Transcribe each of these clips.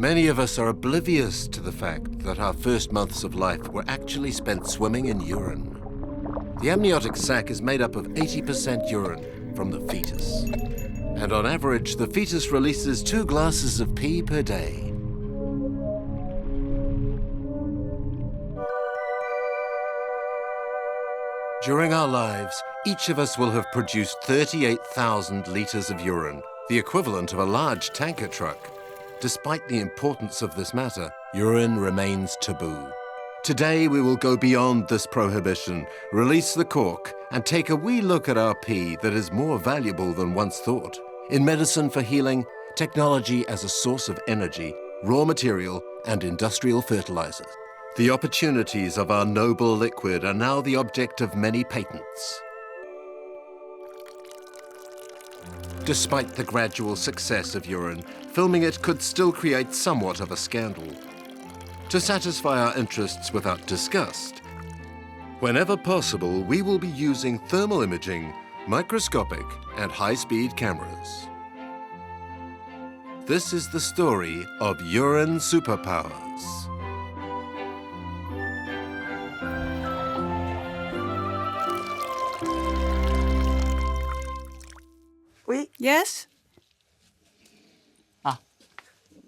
Many of us are oblivious to the fact that our first months of life were actually spent swimming in urine. The amniotic sac is made up of 80% urine from the fetus. And on average, the fetus releases 2 glasses of pee per day. During our lives, each of us will have produced 38,000 litres of urine, the equivalent of a large tanker truck. Despite the importance of this matter, urine remains taboo. Today we will go beyond this prohibition, release the cork, and take a wee look at our pee that is more valuable than once thought. In medicine for healing, technology as a source of energy, raw material, and industrial fertilizers. The opportunities of our noble liquid are now the object of many patents. Despite the gradual success of urine, filming it could still create somewhat of a scandal. To satisfy our interests without disgust, whenever possible, we will be using thermal imaging, microscopic, and high-speed cameras. This is the story of urine superpowers. Oui. Yes? Ah,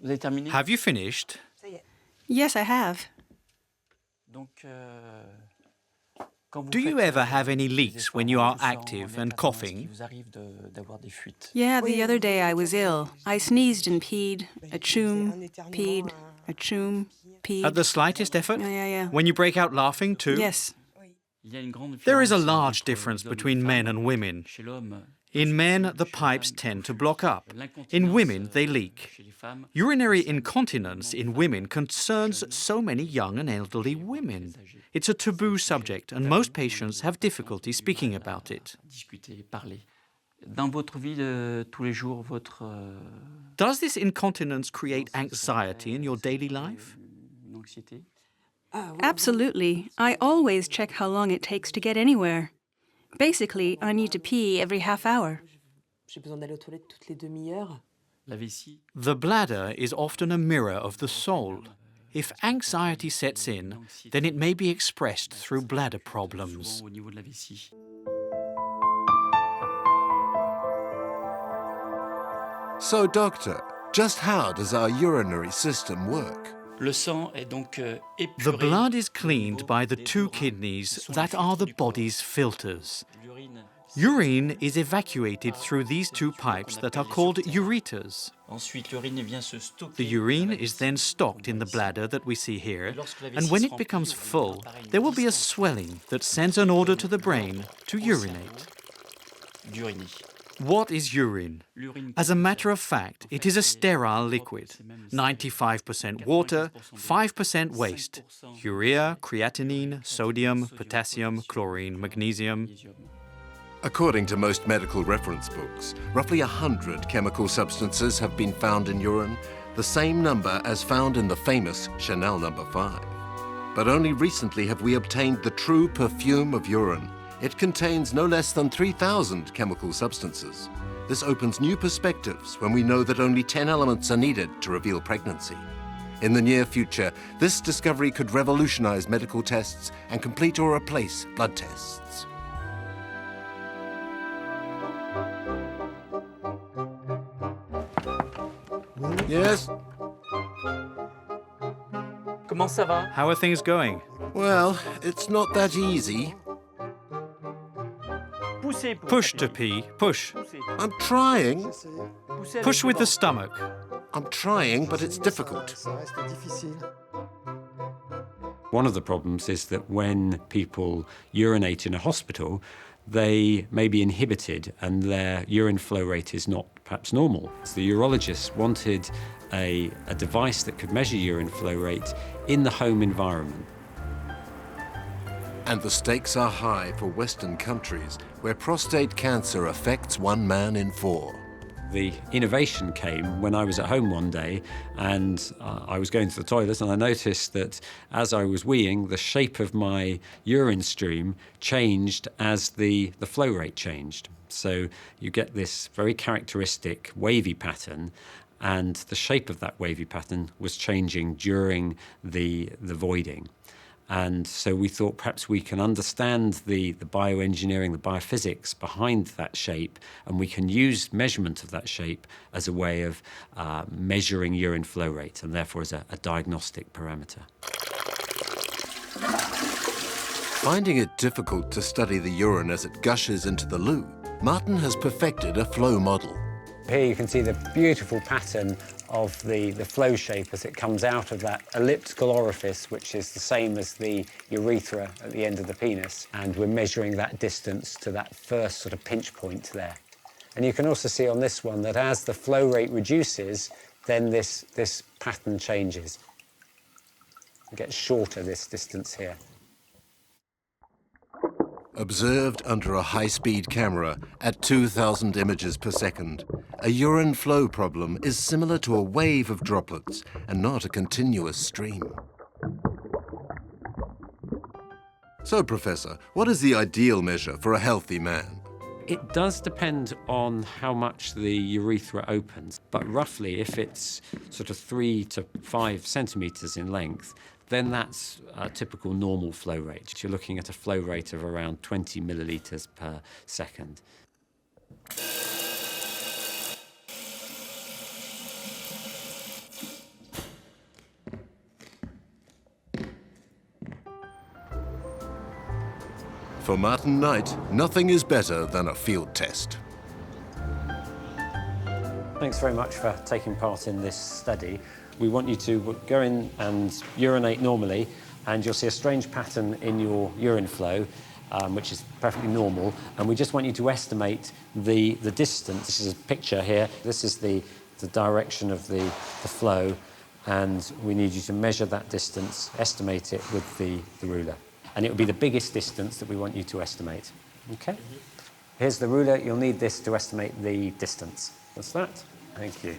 vous avez terminé? Have you finished? Ça y est. Yes, I have. Donc, Do you ever have any leaks when you are active and coughing? Yeah, the other day I was ill. I sneezed and peed, achoo, peed, achoo, peed. At the slightest effort? Yeah. When you break out laughing too? Yes. There is a large difference between men and women. In men, the pipes tend to block up. In women, they leak. Urinary incontinence in women concerns so many young and elderly women. It's a taboo subject, and most patients have difficulty speaking about it. Does this incontinence create anxiety in your daily life? Absolutely. I always check how long it takes to get anywhere. Basically, I need to pee every half hour. J'ai besoin d'aller aux toilettes toutes les demi-heures. The bladder is often a mirror of the soul. If anxiety sets in, then it may be expressed through bladder problems. So, doctor, just how does our urinary system work? The blood is cleaned by the 2 kidneys that are the body's filters. Urine is evacuated through these 2 pipes that are called ureters. The urine is then stocked in the bladder that we see here, and when it becomes full, there will be a swelling that sends an order to the brain to urinate. What is urine? As a matter of fact, it is a sterile liquid. 95% water, 5% waste. Urea, creatinine, sodium, potassium, chlorine, magnesium. According to most medical reference books, roughly 100 chemical substances have been found in urine, the same number as found in the famous Chanel No. 5. But only recently have we obtained the true perfume of urine. It contains no less than 3,000 chemical substances. This opens new perspectives when we know that only 10 elements are needed to reveal pregnancy. In the near future, this discovery could revolutionize medical tests and complete or replace blood tests. Yes? Comment ça va? How are things going? Well, it's not that easy. Push to pee, push. I'm trying. Push with the stomach. I'm trying, but it's difficult. One of the problems is that when people urinate in a hospital, they may be inhibited and their urine flow rate is not perhaps normal. So the urologist wanted a device that could measure urine flow rate in the home environment. And the stakes are high for Western countries where prostate cancer affects 1 man in 4. The innovation came when I was at home one day and I was going to the toilet and I noticed that as I was weeing, the shape of my urine stream changed as the flow rate changed. So you get this very characteristic wavy pattern, and the shape of that wavy pattern was changing during the voiding. And so we thought perhaps we can understand the bioengineering, the biophysics behind that shape, and we can use measurement of that shape as a way of measuring urine flow rate, and therefore as a diagnostic parameter. Finding it difficult to study the urine as it gushes into the loo, Martin has perfected a flow model. Here you can see the beautiful pattern of the flow shape as it comes out of that elliptical orifice, which is the same as the urethra at the end of the penis. And we're measuring that distance to that first sort of pinch point there. And you can also see on this one that as the flow rate reduces, then this pattern changes. It gets shorter, this distance here. Observed under a high-speed camera at 2,000 images per second, a urine flow problem is similar to a wave of droplets and not a continuous stream. So, Professor, what is the ideal measure for a healthy man? It does depend on how much the urethra opens, but roughly if it's sort of 3 to 5 centimetres in length, then that's a typical normal flow rate. You're looking at a flow rate of around 20 millilitres per second. For Martin Knight, nothing is better than a field test. Thanks very much for taking part in this study. We want you to go in and urinate normally, and you'll see a strange pattern in your urine flow, which is perfectly normal, and we just want you to estimate the distance. This is a picture here. This is the direction of the flow, and we need you to measure that distance, estimate it with the ruler. And it will be the biggest distance that we want you to estimate. Okay? Here's the ruler. You'll need this to estimate the distance. That's that. Thank you.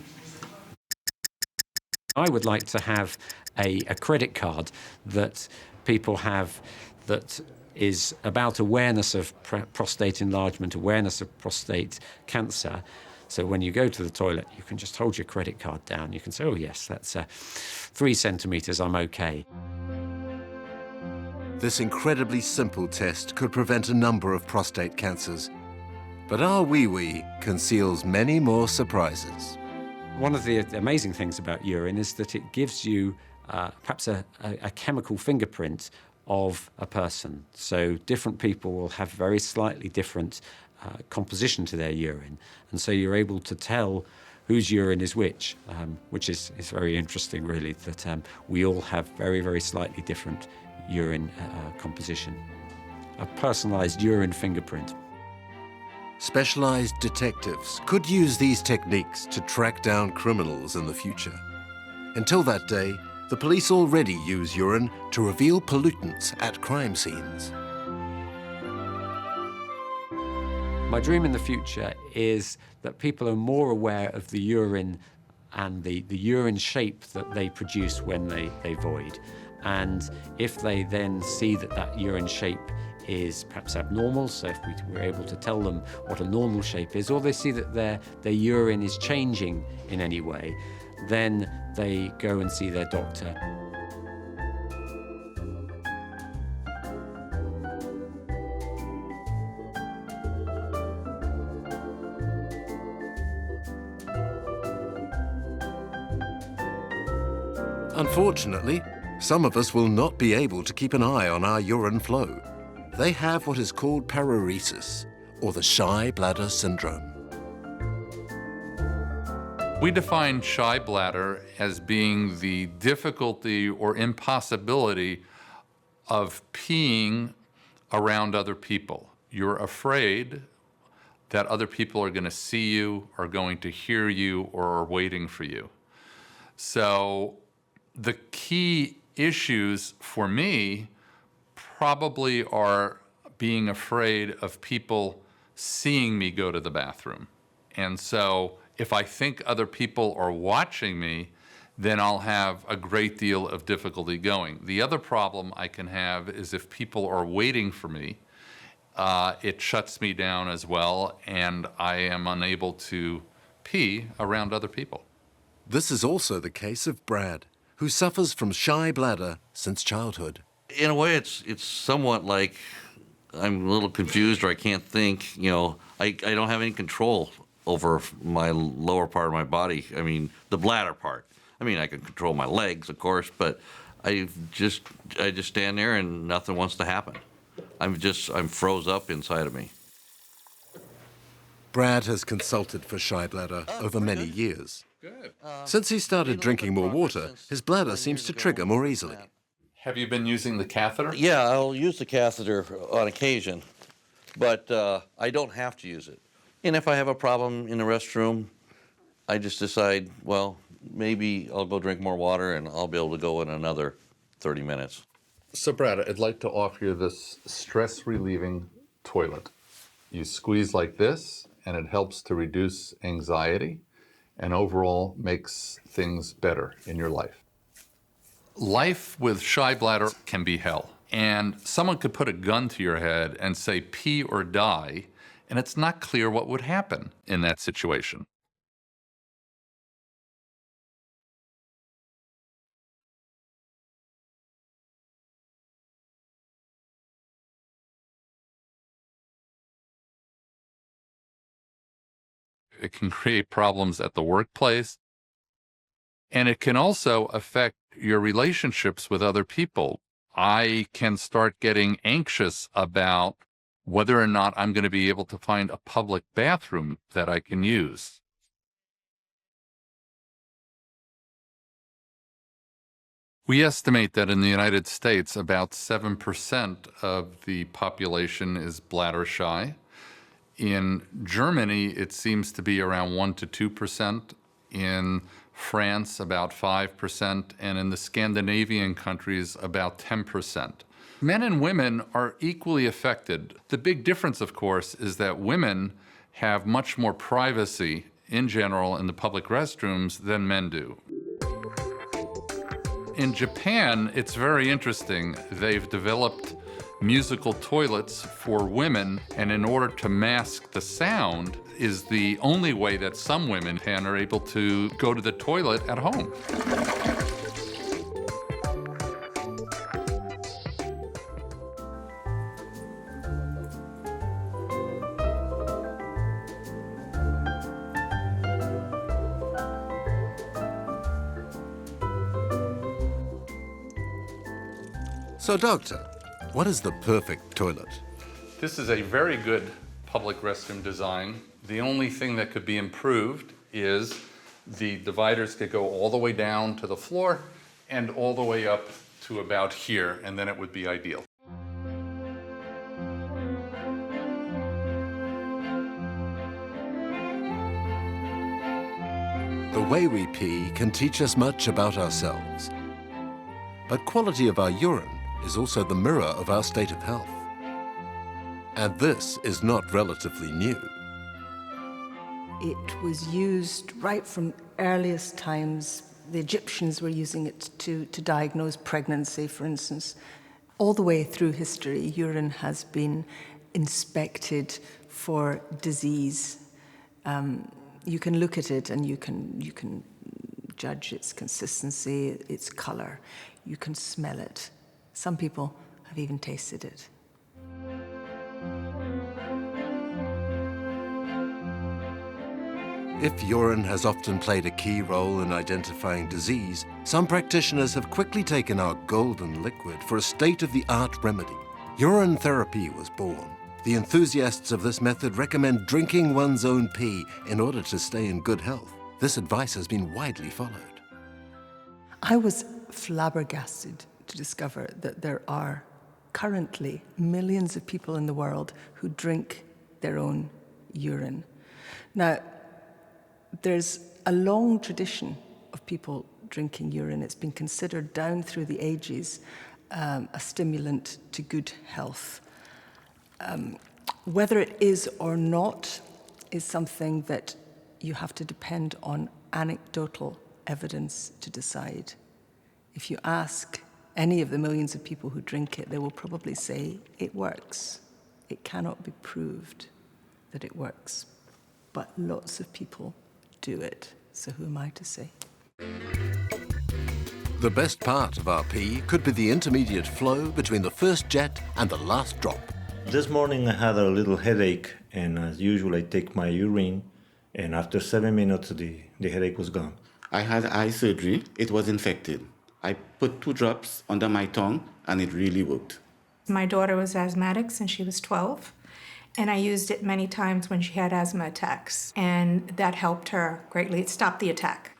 I would like to have a credit card that people have that is about awareness of prostate enlargement, awareness of prostate cancer. So when you go to the toilet, you can just hold your credit card down. You can say, oh, yes, that's 3 centimetres, I'm OK. This incredibly simple test could prevent a number of prostate cancers. But our wee-wee conceals many more surprises. One of the amazing things about urine is that it gives you perhaps a chemical fingerprint of a person. So different people will have very slightly different composition to their urine. And so you're able to tell whose urine is which is very interesting, really, that we all have very, very slightly different urine composition. A personalised urine fingerprint. Specialized detectives could use these techniques to track down criminals in the future. Until that day, the police already use urine to reveal pollutants at crime scenes. My dream in the future is that people are more aware of the urine and the urine shape that they produce when they void. And if they then see that urine shape is perhaps abnormal, so if we were able to tell them what a normal shape is, or they see that their urine is changing in any way, then they go and see their doctor. Unfortunately, some of us will not be able to keep an eye on our urine flow. They have what is called paruresis, or the shy bladder syndrome. We define shy bladder as being the difficulty or impossibility of peeing around other people. You're afraid that other people are going to see you, are going to hear you, or are waiting for you. So the key issues for me probably are being afraid of people seeing me go to the bathroom. And so if I think other people are watching me, then I'll have a great deal of difficulty going. The other problem I can have is if people are waiting for me, it shuts me down as well, and I am unable to pee around other people. This is also the case of Brad, who suffers from shy bladder since childhood. In a way, it's somewhat like I'm a little confused or I can't think. You know, I don't have any control over my lower part of my body. I mean, the bladder part. I mean, I can control my legs, of course, but I just stand there and nothing wants to happen. I'm froze up inside of me. Brad has consulted for shy bladder over many years. Since he started drinking more water, his bladder seems to trigger more easily. Have you been using the catheter? Yeah, I'll use the catheter on occasion, but I don't have to use it. And if I have a problem in the restroom, I just decide, well, maybe I'll go drink more water and I'll be able to go in another 30 minutes. So, Brad, I'd like to offer you this stress-relieving toilet. You squeeze like this, and it helps to reduce anxiety and overall makes things better in your life. Life with shy bladder can be hell. And someone could put a gun to your head and say, pee or die, and it's not clear what would happen in that situation. It can create problems at the workplace, and it can also affect your relationships with other people. I can start getting anxious about whether or not I'm going to be able to find a public bathroom that I can use. We estimate that in the United States, about 7% of the population is bladder shy. In Germany, it seems to be around 1 to 2%. In France, about 5%. And in the Scandinavian countries, about 10%. Men and women are equally affected. The big difference, of course, is that women have much more privacy in general in the public restrooms than men do. In Japan, it's very interesting. They've developed musical toilets for women, and in order to mask the sound is the only way that some women are able to go to the toilet at home. So, doctor, what is the perfect toilet? This is a very good public restroom design. The only thing that could be improved is the dividers could go all the way down to the floor and all the way up to about here, and then it would be ideal. The way we pee can teach us much about ourselves. But quality of our urine is also the mirror of our state of health. And this is not relatively new. It was used right from earliest times. The Egyptians were using it to diagnose pregnancy, for instance. All the way through history, urine has been inspected for disease. You can look at it and you can judge its consistency, its color. You can smell it. Some people have even tasted it. If urine has often played a key role in identifying disease, some practitioners have quickly taken our golden liquid for a state-of-the-art remedy. Urine therapy was born. The enthusiasts of this method recommend drinking one's own pee in order to stay in good health. This advice has been widely followed. I was flabbergasted to discover that there are currently millions of people in the world who drink their own urine. Now, there's a long tradition of people drinking urine. It's been considered down through the ages a stimulant to good health. Whether it is or not is something that you have to depend on anecdotal evidence to decide. If you ask any of the millions of people who drink it, they will probably say it works. It cannot be proved that it works, but lots of people do it. So who am I to say? The best part of our pee could be the intermediate flow between the first jet and the last drop. This morning I had a little headache, and as usual I take my urine, and after 7 minutes the headache was gone. I had eye surgery. It was infected. I put 2 drops under my tongue, and it really worked. My daughter was asthmatic since she was 12, and I used it many times when she had asthma attacks, and that helped her greatly. It stopped the attack.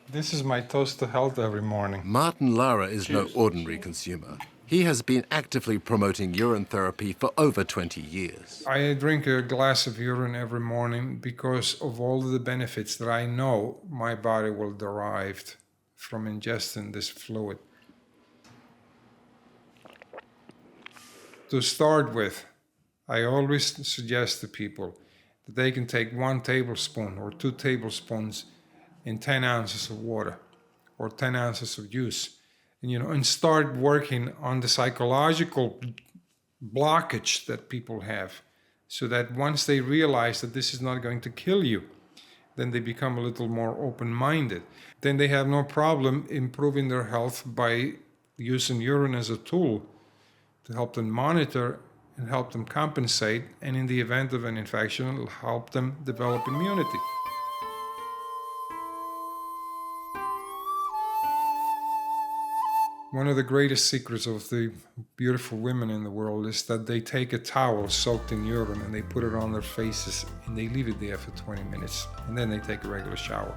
This is my toast to health every morning. Martin Lara is no ordinary consumer. He has been actively promoting urine therapy for over 20 years. I drink a glass of urine every morning because of all the benefits that I know my body will derive from ingesting this fluid. To start with, I always suggest to people that they can take 1 tablespoon or 2 tablespoons in 10 ounces of water or 10 ounces of juice, and start working on the psychological blockage that people have, so that once they realize that this is not going to kill you, then they become a little more open-minded. Then they have no problem improving their health by using urine as a tool to help them monitor and help them compensate, and in the event of an infection, it'll help them develop immunity. One of the greatest secrets of the beautiful women in the world is that they take a towel soaked in urine and they put it on their faces and they leave it there for 20 minutes and then they take a regular shower.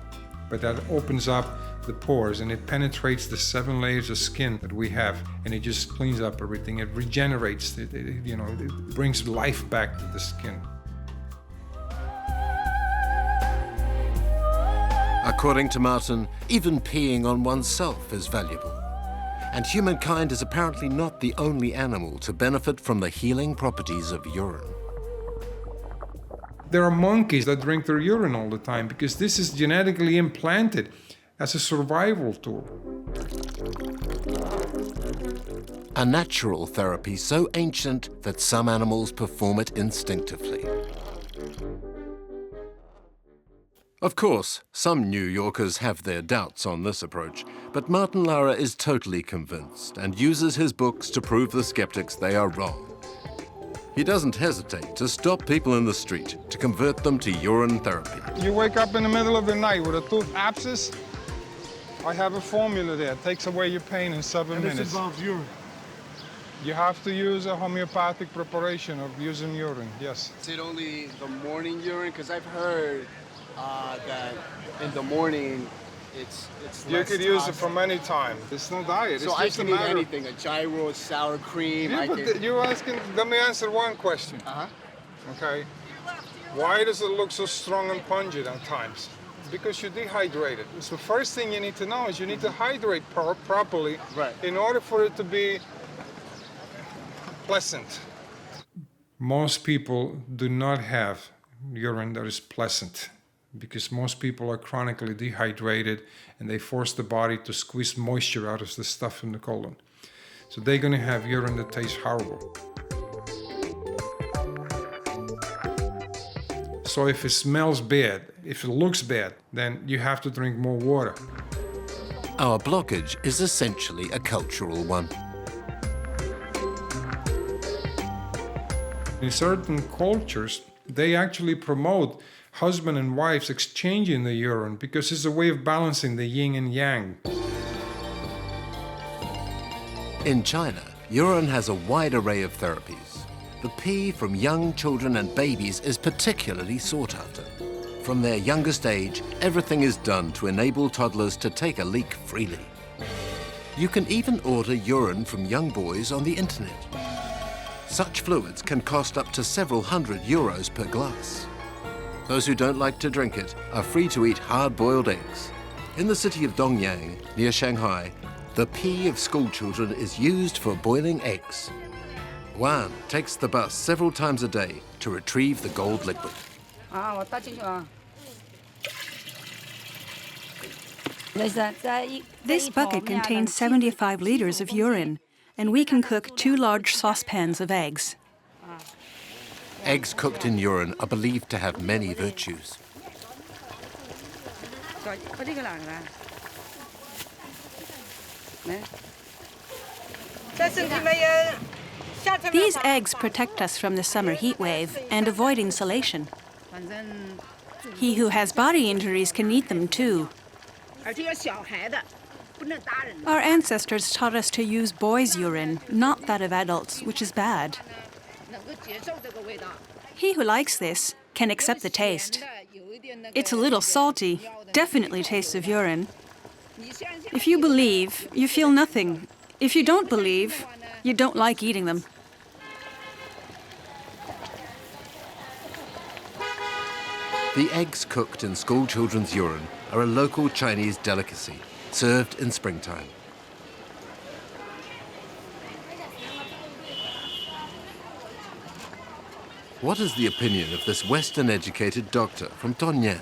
But that opens up the pores and it penetrates the 7 layers of skin that we have, and it just cleans up everything. It regenerates, it brings life back to the skin. According to Martin, even peeing on oneself is valuable. And humankind is apparently not the only animal to benefit from the healing properties of urine. There are monkeys that drink their urine all the time because this is genetically implanted as a survival tool. A natural therapy so ancient that some animals perform it instinctively. Of course, some New Yorkers have their doubts on this approach, but Martin Lara is totally convinced and uses his books to prove the skeptics they are wrong. He doesn't hesitate to stop people in the street to convert them to urine therapy. You wake up in the middle of the night with a tooth abscess. I have a formula there. It takes away your pain in 7 minutes. This involves urine. You have to use a homeopathic preparation of using urine, yes. Is it only the morning urine? Because I've heard that in the morning it's you less could use it toxic. from any time. It's no diet. So it's I just can a eat matter anything, a gyro, sour cream. Yeah, but you're asking, let me answer one question. Okay. Why does it look so strong and pungent at times? Because you're dehydrated. So the first thing you need to know is you need to hydrate properly in order for it to be pleasant. Most people do not have urine that is pleasant, because most people are chronically dehydrated and they force the body to squeeze moisture out of the stuff in the colon. So they're going to have urine that tastes horrible. So if it smells bad, if it looks bad, then you have to drink more water. Our blockage is essentially a cultural one. In certain cultures, they actually promote husband and wives exchanging the urine because it's a way of balancing the yin and yang. In China, urine has a wide array of therapies. The pee from young children and babies is particularly sought after. From their youngest age, everything is done to enable toddlers to take a leak freely. You can even order urine from young boys on the internet. Such fluids can cost up to several €100 per glass. Those who don't like to drink it are free to eat hard-boiled eggs. In the city of Dongyang, near Shanghai, the pee of schoolchildren is used for boiling eggs. Wan takes the bus several times a day to retrieve the gold liquid. This bucket contains 75 liters of urine, and we can cook 2 large saucepans of eggs. Eggs cooked in urine are believed to have many virtues. These eggs protect us from the summer heat wave and avoid insolation. He who has body injuries can eat them too. Our ancestors taught us to use boys' urine, not that of adults, which is bad. He who likes this can accept the taste. It's a little salty, definitely tastes of urine. If you believe, you feel nothing. If you don't believe, you don't like eating them. The eggs cooked in school children's urine are a local Chinese delicacy, served in springtime. What is the opinion of this Western-educated doctor from Tongyan?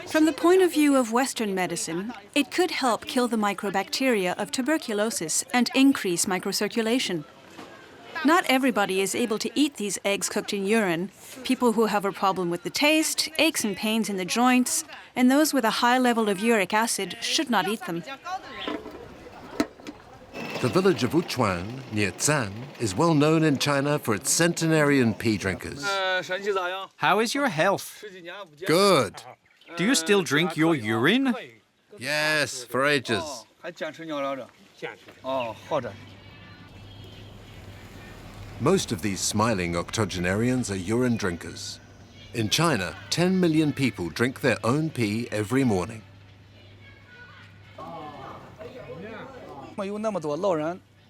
From the point of view of Western medicine, it could help kill the microbacteria of tuberculosis and increase microcirculation. Not everybody is able to eat these eggs cooked in urine. People who have a problem with the taste, aches and pains in the joints, and those with a high level of uric acid should not eat them. The village of Wuchuan, near Zan, is well known in China for its centenarian pea drinkers. How is your health? Good. Do you still drink your urine? Yes, for ages. Most of these smiling octogenarians are urine drinkers. In China, 10 million people drink their own pee every morning.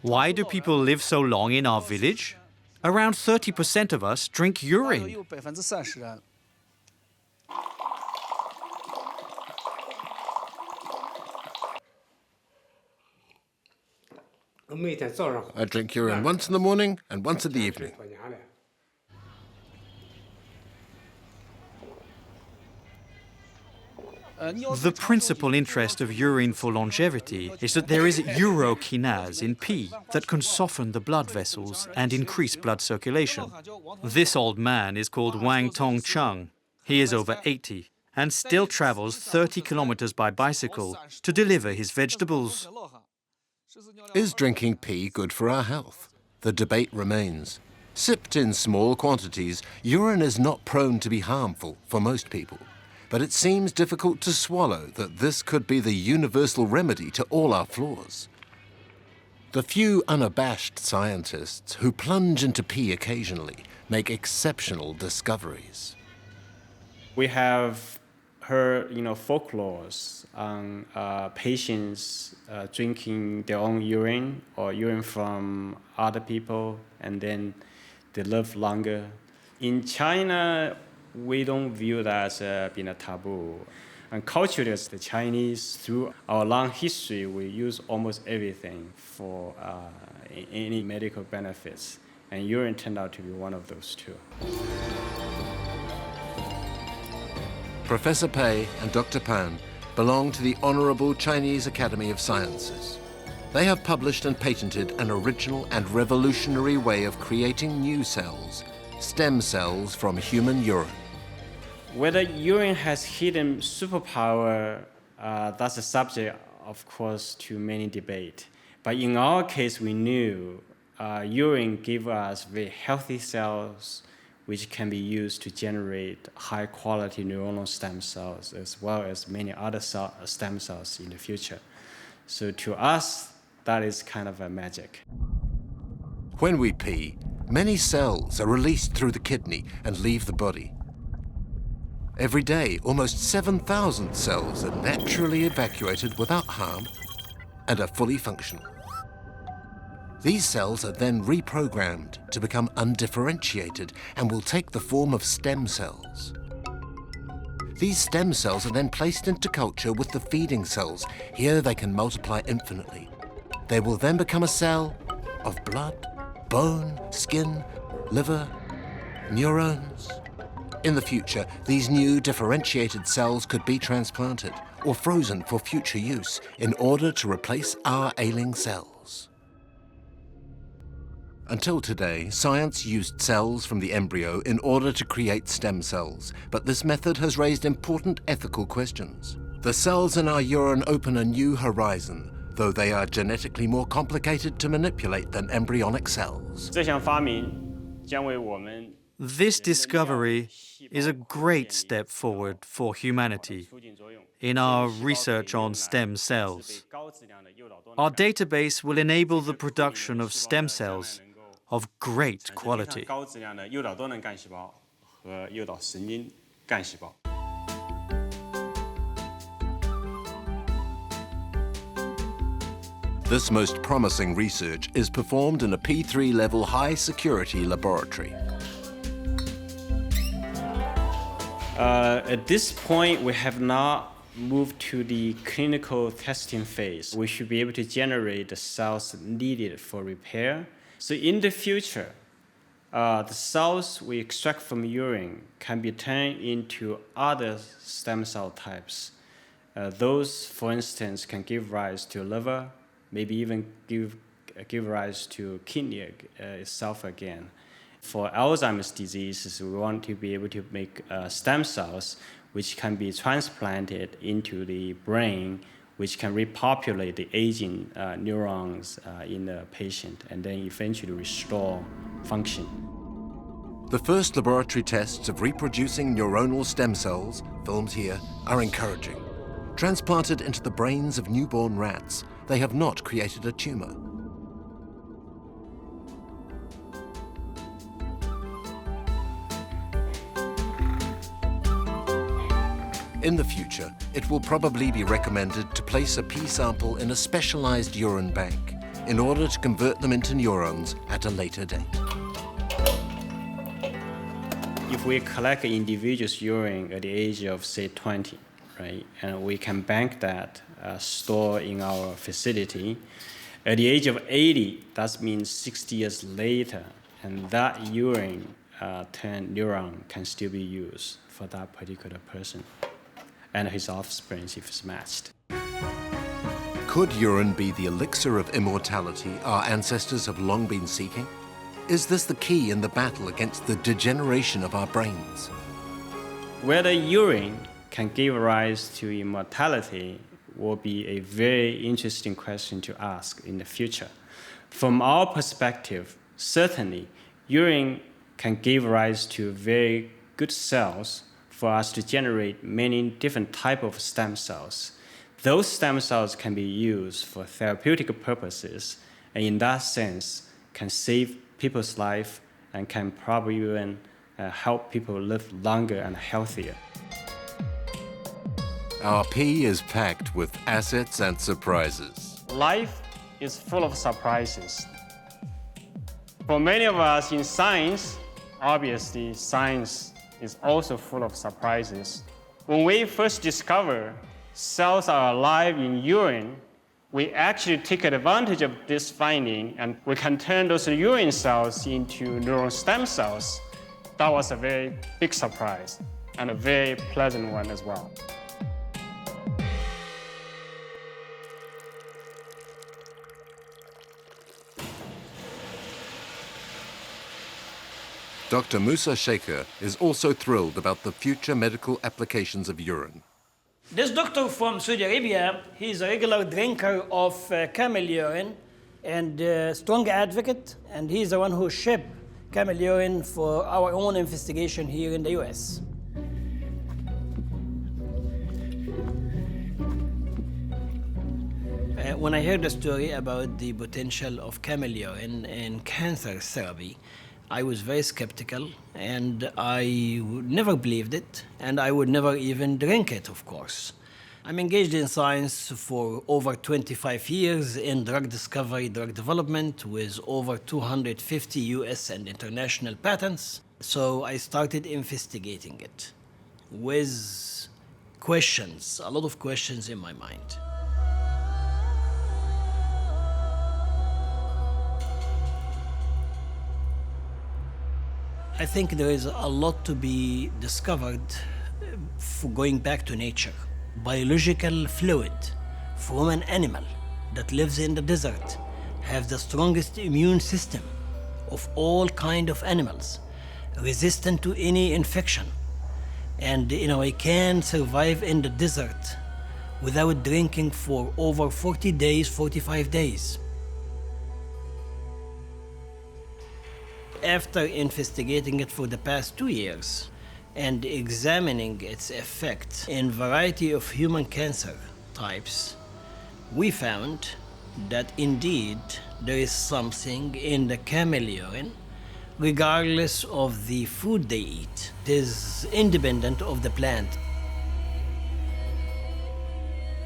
Why do people live so long in our village? Around 30% of us drink urine. I drink urine once in the morning and once in the evening. The principal interest of urine for longevity is that there is urokinase in pee that can soften the blood vessels and increase blood circulation. This old man is called Wang Tongcheng. He is over 80 and still travels 30 kilometers by bicycle to deliver his vegetables. Is drinking pee good for our health? The debate remains. Sipped in small quantities, urine is not prone to be harmful for most people. But it seems difficult to swallow that this could be the universal remedy to all our flaws. The few unabashed scientists who plunge into pee occasionally make exceptional discoveries. We have heard, folklores on patients drinking their own urine or urine from other people, and then they live longer. In China, we don't view that as being a taboo. And culturally, as the Chinese, through our long history, we use almost everything for any medical benefits. And urine turned out to be one of those too. Professor Pei and Dr. Pan belong to the Honorable Chinese Academy of Sciences. They have published and patented an original and revolutionary way of creating new cells, stem cells from human urine. Whether urine has hidden superpower, that's a subject, of course, to many debate. But in our case, we knew urine gives us very healthy cells which can be used to generate high-quality neuronal stem cells, as well as many other stem cells in the future. So to us, that is kind of a magic. When we pee, many cells are released through the kidney and leave the body. Every day, almost 7,000 cells are naturally evacuated without harm and are fully functional. These cells are then reprogrammed to become undifferentiated and will take the form of stem cells. These stem cells are then placed into culture with the feeding cells. Here they can multiply infinitely. They will then become a cell of blood, bone, skin, liver, neurons. In the future, these new differentiated cells could be transplanted or frozen for future use in order to replace our ailing cells. Until today, science used cells from the embryo in order to create stem cells, but this method has raised important ethical questions. The cells in our urine open a new horizon, though they are genetically more complicated to manipulate than embryonic cells. This discovery is a great step forward for humanity in our research on stem cells. Our database will enable the production of stem cells of great quality. This most promising research is performed in a P3 level high security laboratory. At this point, we have not moved to the clinical testing phase. We should be able to generate the cells needed for repair. So in the future, the cells we extract from urine can be turned into other stem cell types. Those, for instance, can give rise to liver, maybe even give rise to kidney itself again. For Alzheimer's disease, we want to be able to make stem cells which can be transplanted into the brain, which can repopulate the aging neurons in the patient and then eventually restore function. The first laboratory tests of reproducing neuronal stem cells, filmed here, are encouraging. Transplanted into the brains of newborn rats, they have not created a tumor. In the future, it will probably be recommended to place a pee sample in a specialized urine bank in order to convert them into neurons at a later date. If we collect an individual's urine at the age of, say, 20, right, and we can bank that, store in our facility, at the age of 80, that means 60 years later, and that urine turned neuron can still be used for that particular person and his offspring if it's matched. Could urine be the elixir of immortality our ancestors have long been seeking? Is this the key in the battle against the degeneration of our brains? Whether urine can give rise to immortality will be a very interesting question to ask in the future. From our perspective, certainly, urine can give rise to very good cells for us to generate many different types of stem cells. Those stem cells can be used for therapeutic purposes, and in that sense, can save people's life and can probably even help people live longer and healthier. Our pee is packed with assets and surprises. Life is full of surprises. For many of us in science, obviously science is also full of surprises. When we first discovered cells are alive in urine, we actually take advantage of this finding and we can turn those urine cells into neural stem cells. That was a very big surprise and a very pleasant one as well. Dr. Musa Shekhar is also thrilled about the future medical applications of urine. This doctor from Saudi Arabia, he's a regular drinker of camel urine and a strong advocate, and he's the one who shipped camel urine for our own investigation here in the US. When I heard the story about the potential of camel urine in cancer therapy, I was very skeptical, and I never believed it, and I would never even drink it, of course. I'm engaged in science for over 25 years in drug discovery, drug development, with over 250 US and international patents. So I started investigating it with questions, a lot of questions in my mind. I think there is a lot to be discovered for going back to nature. Biological fluid from an animal that lives in the desert have the strongest immune system of all kind of animals, resistant to any infection, and it can survive in the desert without drinking for over 40 days, 45 days. After investigating it for the past 2 years and examining its effect in a variety of human cancer types, we found that indeed there is something in the camel urine, regardless of the food they eat. It is independent of the plant.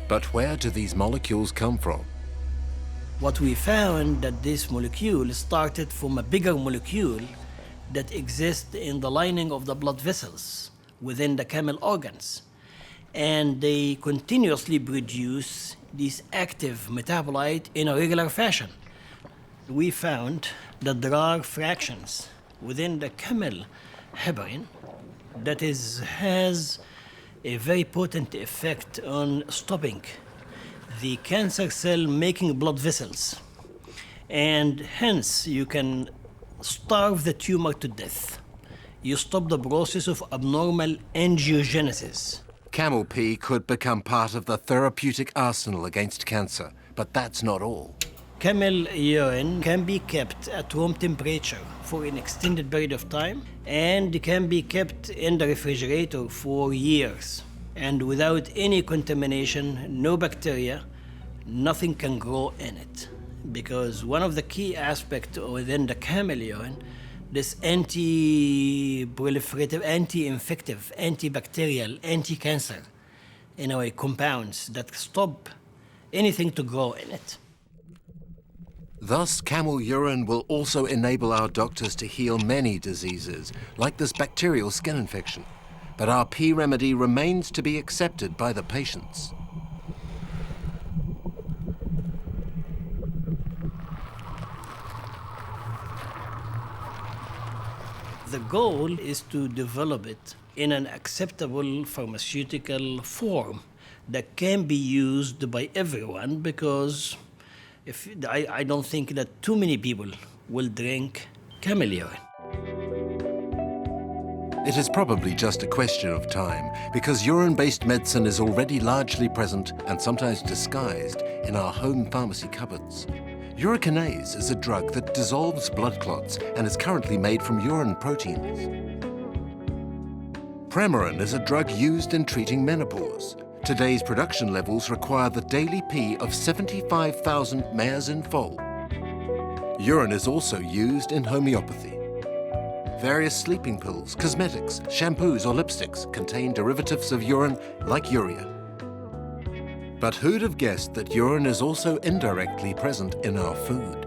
But where do these molecules come from? What we found that this molecule started from a bigger molecule that exists in the lining of the blood vessels within the camel organs. And they continuously produce this active metabolite in a regular fashion. We found that there are fractions within the camel heparin that has a very potent effect on stopping the cancer cell making blood vessels. And hence, you can starve the tumor to death. You stop the process of abnormal angiogenesis. Camel pee could become part of the therapeutic arsenal against cancer, but that's not all. Camel urine can be kept at room temperature for an extended period of time, and can be kept in the refrigerator for years. And without any contamination, no bacteria, nothing can grow in it. Because one of the key aspects within the camel urine, this anti-proliferative, anti-infective, antibacterial, anti-cancer, compounds that stop anything to grow in it. Thus, camel urine will also enable our doctors to heal many diseases, like this bacterial skin infection. But our pee remedy remains to be accepted by the patients. The goal is to develop it in an acceptable pharmaceutical form that can be used by everyone, because I don't think that too many people will drink camel urine. It is probably just a question of time, because urine-based medicine is already largely present and sometimes disguised in our home pharmacy cupboards. Urokinase is a drug that dissolves blood clots and is currently made from urine proteins. Premarin is a drug used in treating menopause. Today's production levels require the daily pee of 75,000 mares in foal. Urine is also used in homeopathy. Various sleeping pills, cosmetics, shampoos or lipsticks contain derivatives of urine like urea. But who'd have guessed that urine is also indirectly present in our food?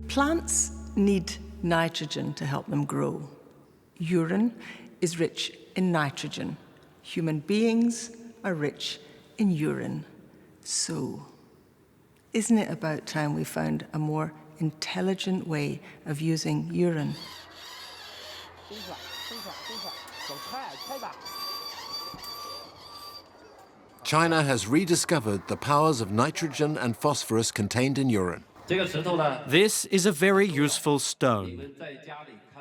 Plants need nitrogen to help them grow. Urine is rich in nitrogen. Human beings are rich in urine. So, isn't it about time we found a more intelligent way of using urine? China has rediscovered the powers of nitrogen and phosphorus contained in urine. This is a very useful stone.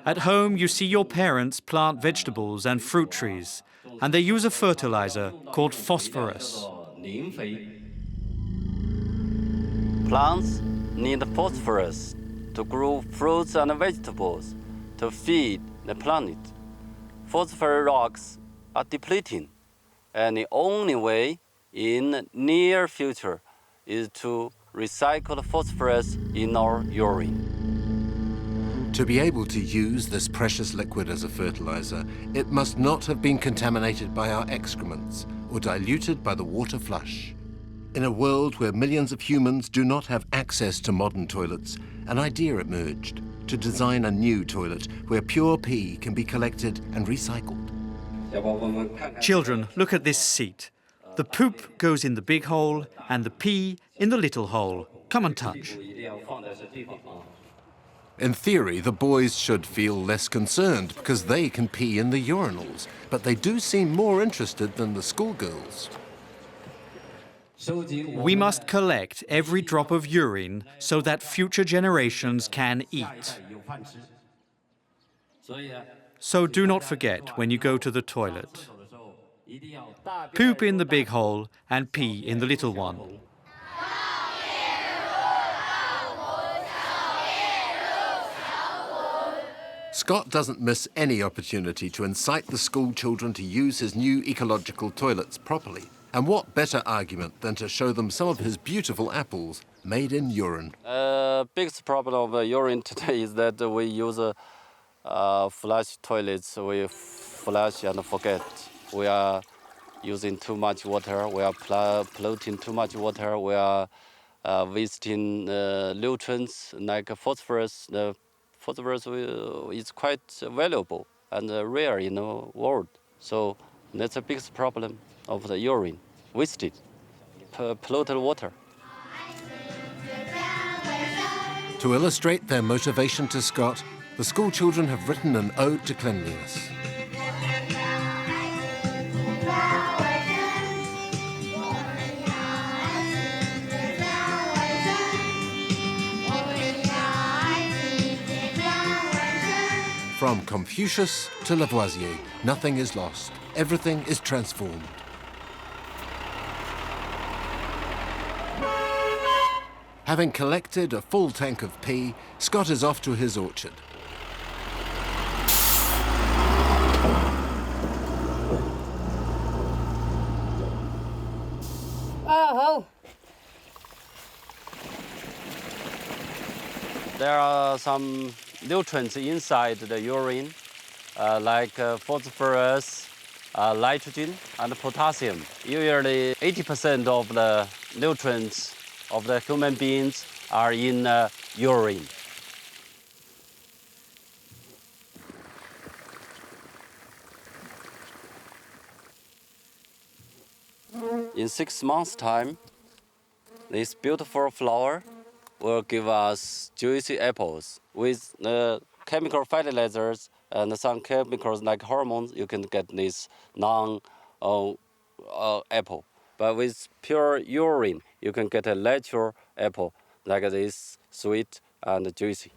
At home, you see your parents plant vegetables and fruit trees, and they use a fertilizer called phosphorus. Plants need phosphorus to grow fruits and vegetables to feed the planet. Phosphorus rocks are depleting, and the only way in the near future is to recycle the phosphorus in our urine. To be able to use this precious liquid as a fertilizer, it must not have been contaminated by our excrements or diluted by the water flush. In a world where millions of humans do not have access to modern toilets, an idea emerged to design a new toilet where pure pee can be collected and recycled. Children, look at this seat. The poop goes in the big hole and the pee in the little hole. Come and touch. In theory, the boys should feel less concerned because they can pee in the urinals, but they do seem more interested than the schoolgirls. We must collect every drop of urine so that future generations can eat. So do not forget when you go to the toilet. Poop in the big hole and pee in the little one. Scott doesn't miss any opportunity to incite the school children to use his new ecological toilets properly. And what better argument than to show them some of his beautiful apples made in urine? Biggest problem of urine today is that we use flush toilets. We flush and forget. We are using too much water. We are polluting too much water. We are wasting nutrients like phosphorus. The phosphorus is quite valuable and rare in the world. So that's the biggest problem of the urine, wasted, polluted water. To illustrate their motivation to Scott, the school children have written an ode to cleanliness. From Confucius to Lavoisier, nothing is lost. Everything is transformed. Having collected a full tank of pee, Scott is off to his orchard. Oh. There are some nutrients inside the urine, like phosphorus, nitrogen, and potassium. Usually 80% of the nutrients of the human beings are in urine. In 6 months' time, this beautiful flower will give us juicy apples. With chemical fertilizers and some chemicals like hormones, you can get this non-apple. But with pure urine, you can get a natural apple like this, sweet and juicy.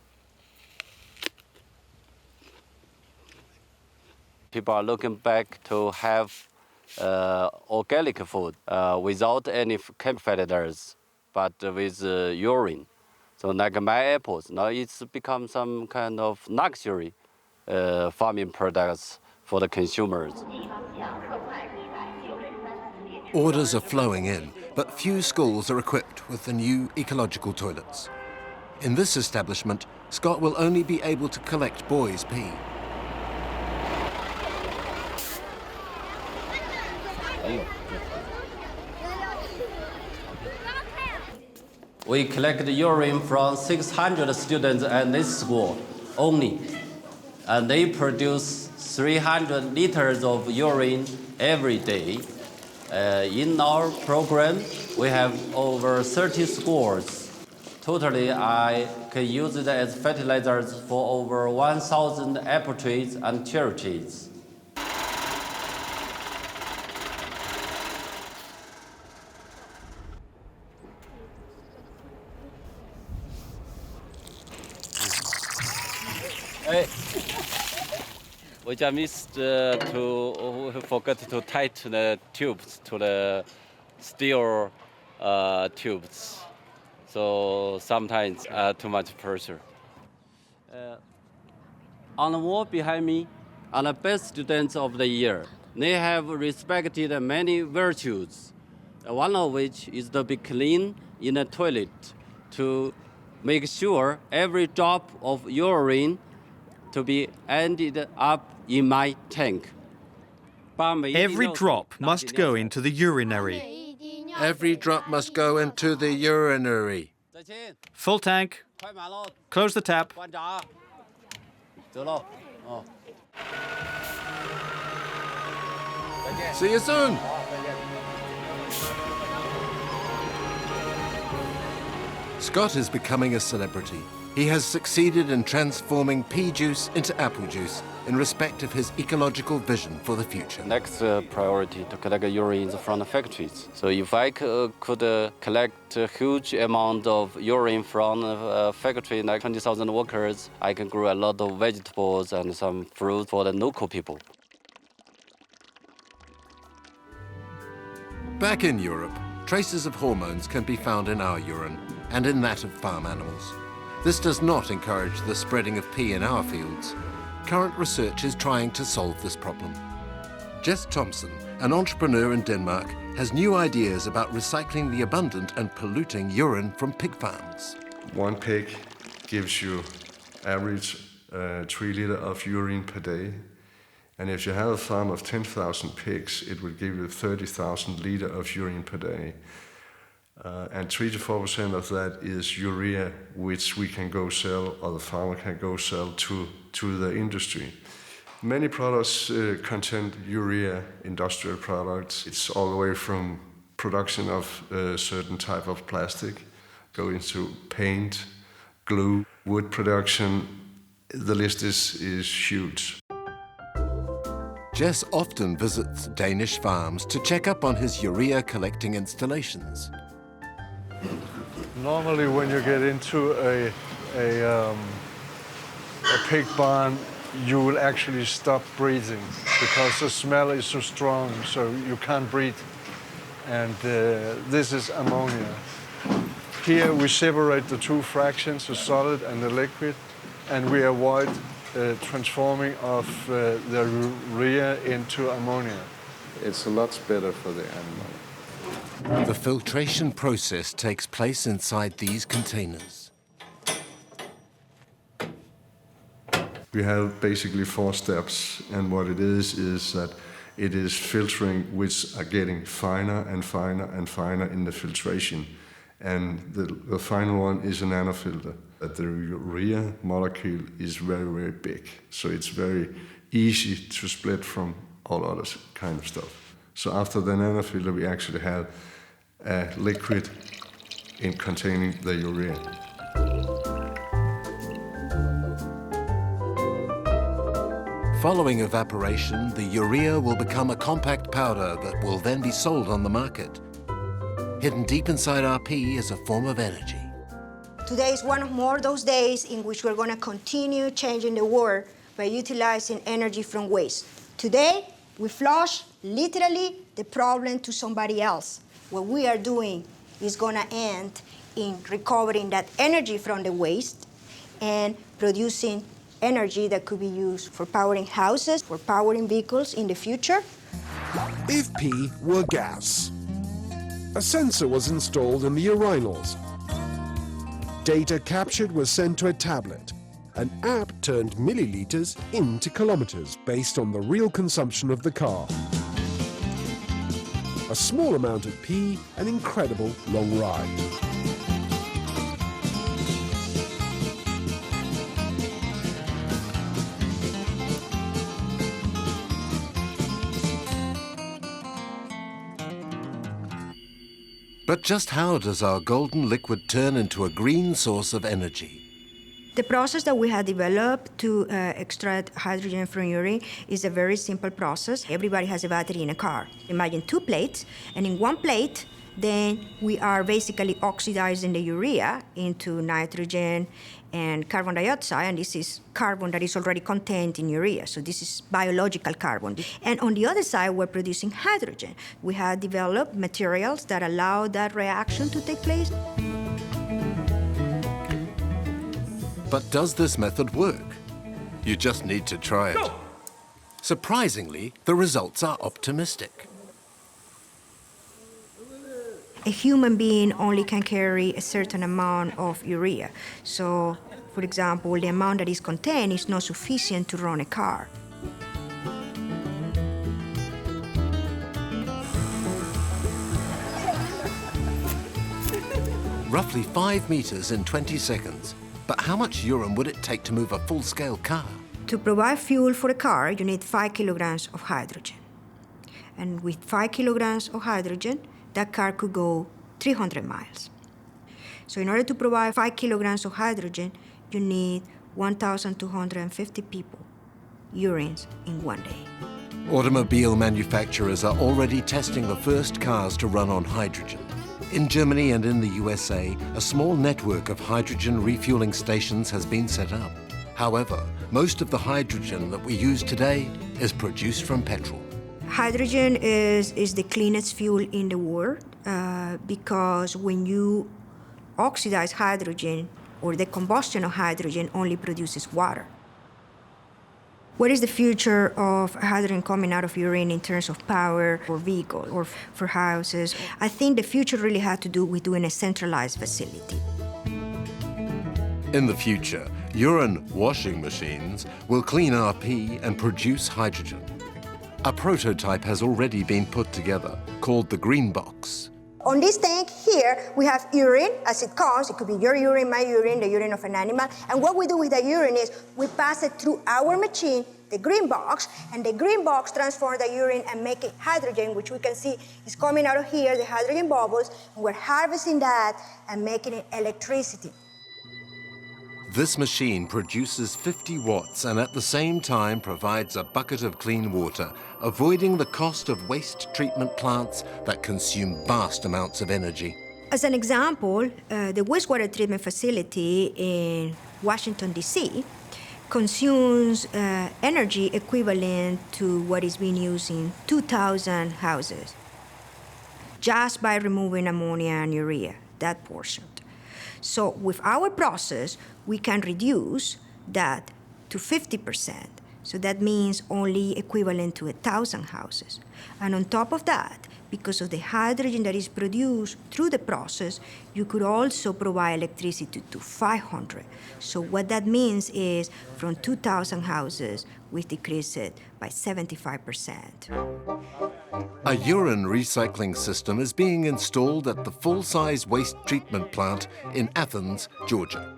People are looking back to have organic food without any chemical fertilizers, but with urine. So like my apples, now it's become some kind of luxury farming products for the consumers. Orders are flowing in, but few schools are equipped with the new ecological toilets. In this establishment, Scott will only be able to collect boys' pee. We collect urine from 600 students at this school only, and they produce 300 liters of urine every day. In our program, we have over 30 schools. Totally, I can use it as fertilizers for over 1,000 apple trees and cherry trees. Hey. We just missed we forgot to tighten the tubes to the steel tubes. So sometimes too much pressure. On the wall behind me are the best students of the year. They have respected many virtues, one of which is to be clean in the toilet, to make sure every drop of urine to be ended up in my tank. Every drop must go into the urinary. Every drop must go into the urinary. Full tank. Close the tap. See you soon. Scott is becoming a celebrity. He has succeeded in transforming pea juice into apple juice in respect of his ecological vision for the future. Next priority to collect urine from the factories. So if I could collect a huge amount of urine from a factory, like 20,000 workers, I can grow a lot of vegetables and some fruit for the local people. Back in Europe, traces of hormones can be found in our urine and in that of farm animals. This does not encourage the spreading of pea in our fields. Current research is trying to solve this problem. Jess Thompson, an entrepreneur in Denmark, has new ideas about recycling the abundant and polluting urine from pig farms. One pig gives you average 3 liters of urine per day. And if you have a farm of 10,000 pigs, it will give you 30,000 liters of urine per day. And 3 to 4% of that is urea, which we can go sell, or the farmer can go sell to the industry. Many products contain urea, industrial products. It's all the way from production of a certain type of plastic, going to paint, glue, wood production. The list is huge. Jess often visits Danish farms to check up on his urea collecting installations. Normally when you get into a pig barn, you will actually stop breathing because the smell is so strong, so you can't breathe. And this is ammonia. Here we separate the two fractions, the solid and the liquid, and we avoid transforming of the urea into ammonia. It's a lot better for the animal. The filtration process takes place inside these containers. We have basically 4 steps, and what it is that it is filtering which are getting finer and finer and finer in the filtration. And the final one is a nanofilter. The urea molecule is very, very big, so it's very easy to split from all other kind of stuff. So after the nanofilter, we actually have a liquid in containing the urea. Following evaporation, the urea will become a compact powder that will then be sold on the market. Hidden deep inside our pea is a form of energy. Today is one of more those days in which we're going to continue changing the world by utilizing energy from waste. Today, we flush, literally, the problem to somebody else. What we are doing is going to end in recovering that energy from the waste and producing energy that could be used for powering houses, for powering vehicles in the future. If pee were gas, a sensor was installed in the urinals. Data captured was sent to a tablet. An app turned milliliters into kilometers based on the real consumption of the car. A small amount of pee, an incredible long ride. But just how does our golden liquid turn into a green source of energy? The process that we have developed to extract hydrogen from urine is a very simple process. Everybody has a battery in a car. Imagine 2 plates, and in one plate, then we are basically oxidizing the urea into nitrogen and carbon dioxide, and this is carbon that is already contained in urea, so this is biological carbon. And on the other side, we're producing hydrogen. We have developed materials that allow that reaction to take place. But does this method work? You just need to try it. Surprisingly, the results are optimistic. A human being only can carry a certain amount of urea. So, for example, the amount that is contained is not sufficient to run a car. Roughly 5 meters in 20 seconds. But how much urine would it take to move a full-scale car? To provide fuel for a car, you need 5 kilograms of hydrogen. And with 5 kilograms of hydrogen, that car could go 300 miles. So in order to provide 5 kilograms of hydrogen, you need 1,250 people urines in one day. Automobile manufacturers are already testing the first cars to run on hydrogen. In Germany and in the USA, a small network of hydrogen refueling stations has been set up. However, most of the hydrogen that we use today is produced from petrol. Hydrogen is the cleanest fuel in the world because when you oxidize hydrogen, or the combustion of hydrogen only produces water. What is the future of hydrogen coming out of urine in terms of power for vehicles or for houses? I think the future really has to do with doing a centralized facility. In the future, urine washing machines will clean our pee and produce hydrogen. A prototype has already been put together, called the green box. On this tank here, we have urine as it comes. It could be your urine, my urine, the urine of an animal. And what we do with the urine is we pass it through our machine, the green box, and the green box transforms the urine and make it hydrogen, which we can see is coming out of here, the hydrogen bubbles, and we're harvesting that and making it electricity. This machine produces 50 watts and at the same time provides a bucket of clean water, avoiding the cost of waste treatment plants that consume vast amounts of energy. As an example, the wastewater treatment facility in Washington, D.C. consumes energy equivalent to what is being used in 2,000 houses just by removing ammonia and urea, that portion. So with our process, we can reduce that to 50%. So that means only equivalent to 1,000 houses. And on top of that, because of the hydrogen that is produced through the process, you could also provide electricity to 500. So what that means is from 2,000 houses, we decrease it by 75%. A urine recycling system is being installed at the full-size waste treatment plant in Athens, Georgia.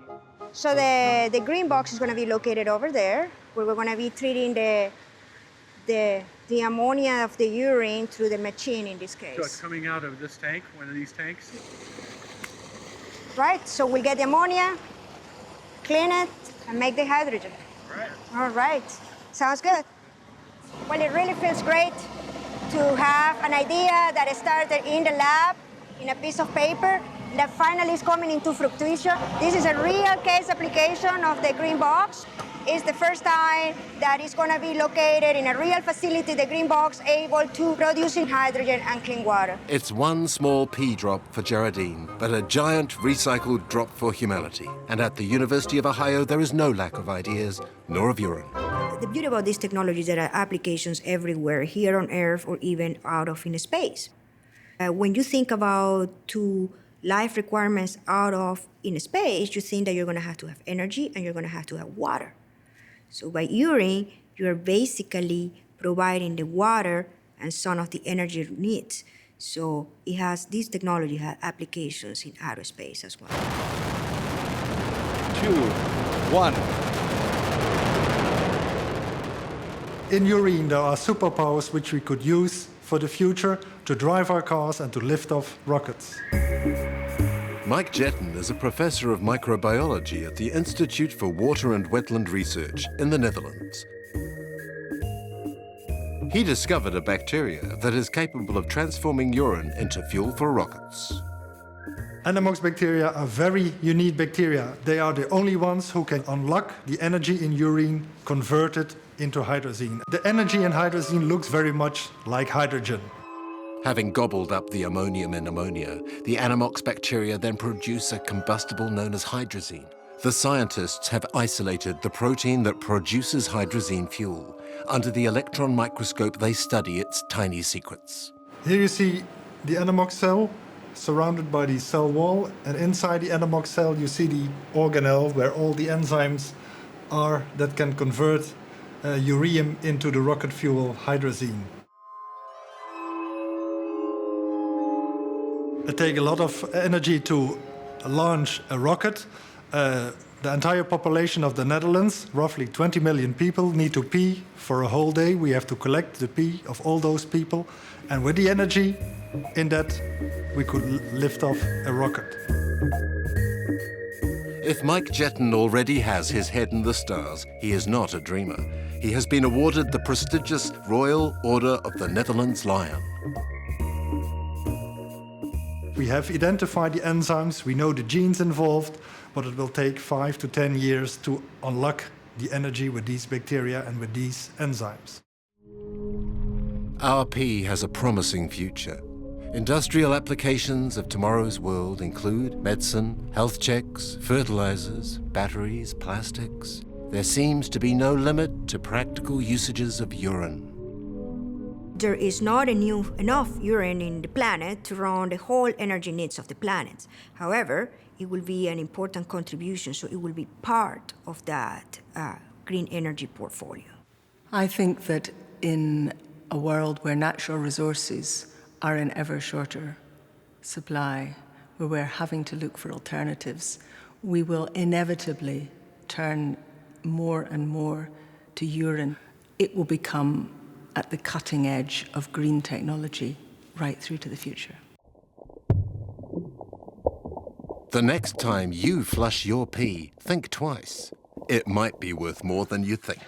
So the green box is going to be located over there, where we're going to be treating the ammonia of the urine through the machine in this case. So it's coming out of this tank, one of these tanks? Right, so we'll get the ammonia, clean it, and make the hydrogen. All right, sounds good. Well, it really feels great to have an idea that started in the lab, in a piece of paper, that finally is coming into fruition. This is a real case application of the green box. It's the first time that it's going to be located in a real facility, the green box, able to producing hydrogen and clean water. It's one small pea drop for Geraldine, but a giant recycled drop for humanity. And at the University of Ohio, there is no lack of ideas, nor of urine. The beauty about this technology is there are applications everywhere, here on Earth or even out of in space. When you think about two life requirements out of in space, you think that you're going to have energy and you're going to have water. So by urine, you're basically providing the water and some of the energy it needs. So this technology has applications in outer space as well. 2, 1. In urine, there are superpowers which we could use for the future to drive our cars and to lift off rockets. Mike Jetten is a professor of microbiology at the Institute for Water and Wetland Research in the Netherlands. He discovered a bacteria that is capable of transforming urine into fuel for rockets. Anamox bacteria are very unique bacteria. They are the only ones who can unlock the energy in urine converted into hydrazine. The energy in hydrazine looks very much like hydrogen. Having gobbled up the ammonium in ammonia, the Anamox bacteria then produce a combustible known as hydrazine. The scientists have isolated the protein that produces hydrazine fuel. Under the electron microscope, they study its tiny secrets. Here you see the Anamox cell surrounded by the cell wall, and inside the Anamox cell you see the organelle where all the enzymes are that can convert urea into the rocket fuel hydrazine. It takes a lot of energy to launch a rocket. The entire population of the Netherlands, roughly 20 million people, need to pee for a whole day. We have to collect the pee of all those people. And with the energy in that, we could lift off a rocket. If Mike Jetten already has his head in the stars, he is not a dreamer. He has been awarded the prestigious Royal Order of the Netherlands Lion. We have identified the enzymes, we know the genes involved, but it will take 5 to 10 years to unlock the energy with these bacteria and with these enzymes. Our pea has a promising future. Industrial applications of tomorrow's world include medicine, health checks, fertilizers, batteries, plastics. There seems to be no limit to practical usages of urine. There is not enough urine in the planet to run the whole energy needs of the planet. However, it will be an important contribution, so it will be part of that green energy portfolio. I think that in a world where natural resources are in ever shorter supply, where we're having to look for alternatives, we will inevitably turn more and more to urine. It will become at the cutting edge of green technology right through to the future. The next time you flush your pee, think twice. It might be worth more than you think.